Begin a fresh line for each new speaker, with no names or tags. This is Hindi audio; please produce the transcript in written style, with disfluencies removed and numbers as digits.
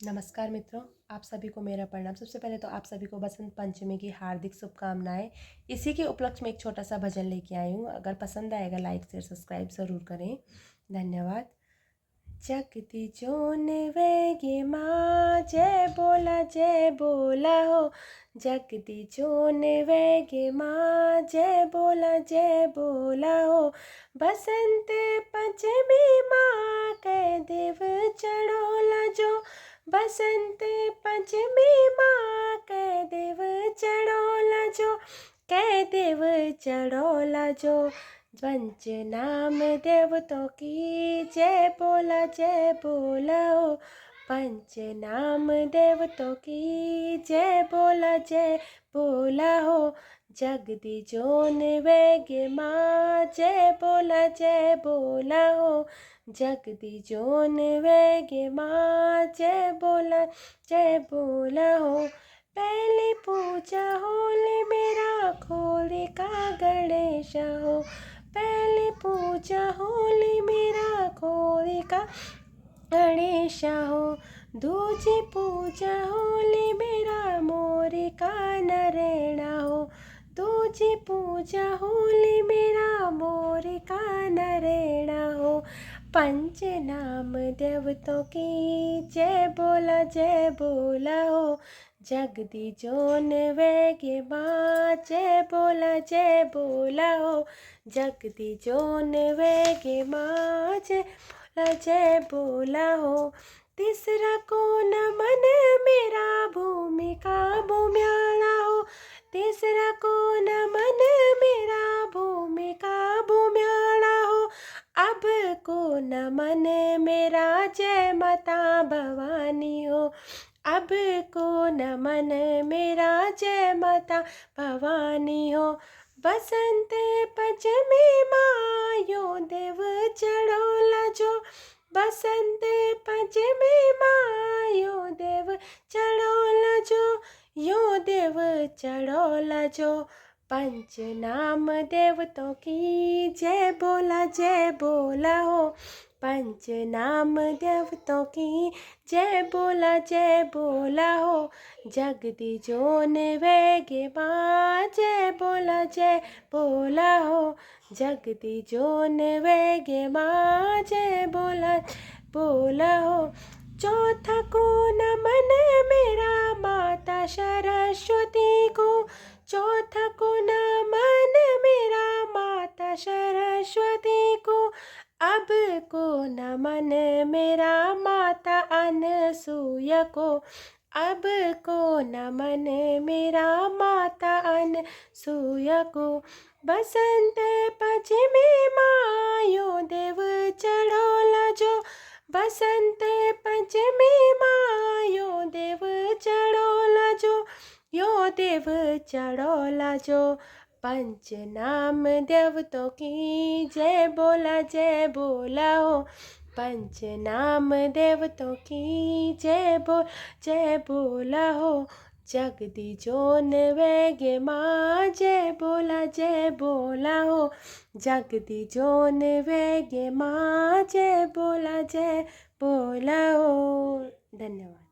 नमस्कार मित्रों, आप सभी को मेरा प्रणाम। सबसे पहले तो आप सभी को बसंत पंचमी की हार्दिक शुभकामनाएं। इसी के उपलक्ष्य में एक छोटा सा भजन लेके आई हूँ। अगर पसंद आएगा लाइक शेयर सब्सक्राइब ज़रूर करें। धन्यवाद। जगती जोन वेगे माँ जय बोला हो। जगती जोन वेगे माँ जय बोला हो। बसंत पंचमी माँ कह देव चढ़ोला जो। बसंत पंचमी माँ कह देव चढ़ोला जो। कह देव चढ़ोला जो। पंच नाम देवतों की जय बोला हो। पंच नाम देवतों की जय बोला हो। जगदी जोन वेगे माँ जय बोला हो। जगदी जोन वेगे माँ जय बोला हो। पहली पूजा होली मेरा खोले का गणेश हो। पहली पूजा होली मेरा खोले का गणेश हो। दूजी पूजा होली मेरा मोरे का नरेणा हो। दूजी पूजा होली मेरा मोरे का नरेणा हो। पंच नाम देवतों की जय बोला हो। जगदी जोन वेगे माँ जय बोला हो। जगदी जोन वेगे माँ जय बोला हो। तीसरा कोन मन मेरा भूमि का भूम्याला हो। तीसरा कोन मन मेरा भूमि का भूम्याला हो। अब को न मन मेरा जय माता भवानी हो। अब को न मन मेरा जय माता भवानी हो। बसंत पंचमी माँ यो देव चढ़ोला जो। बसंत पंचमी माँ यो देव चढ़ोला जो। यो देव चढ़ोला जो। पंच नाम देवतों की जय बोला हो। पंच नाम देवतों की जय बोला हो। जगदी जोन वेगे माँ जय बोला हो। जगदी जोन वेगे माँ जय बोला हो। चौथा को नमन मेरा माता सरस्वती को। चौथा को नमन मेरा माता सरस्वती को। अब को नमन मेरा माता अनसूया को। अब को नमन मेरा माता अनसूया को। बसंत पंचमी माँ यो देव चढ़ोला जो। बसंत पंचमी माँ यो देव चढ़ोला जो। यो देव चढ़ोला जो। पंच नाम देवतों की जय बोला हो। पंच नाम देवतों की जय बोला हो। जगदी जोन वेगे माँ जय बोला हो। जगदी जोन वेगे माँ जय बोला हो। धन्यवाद।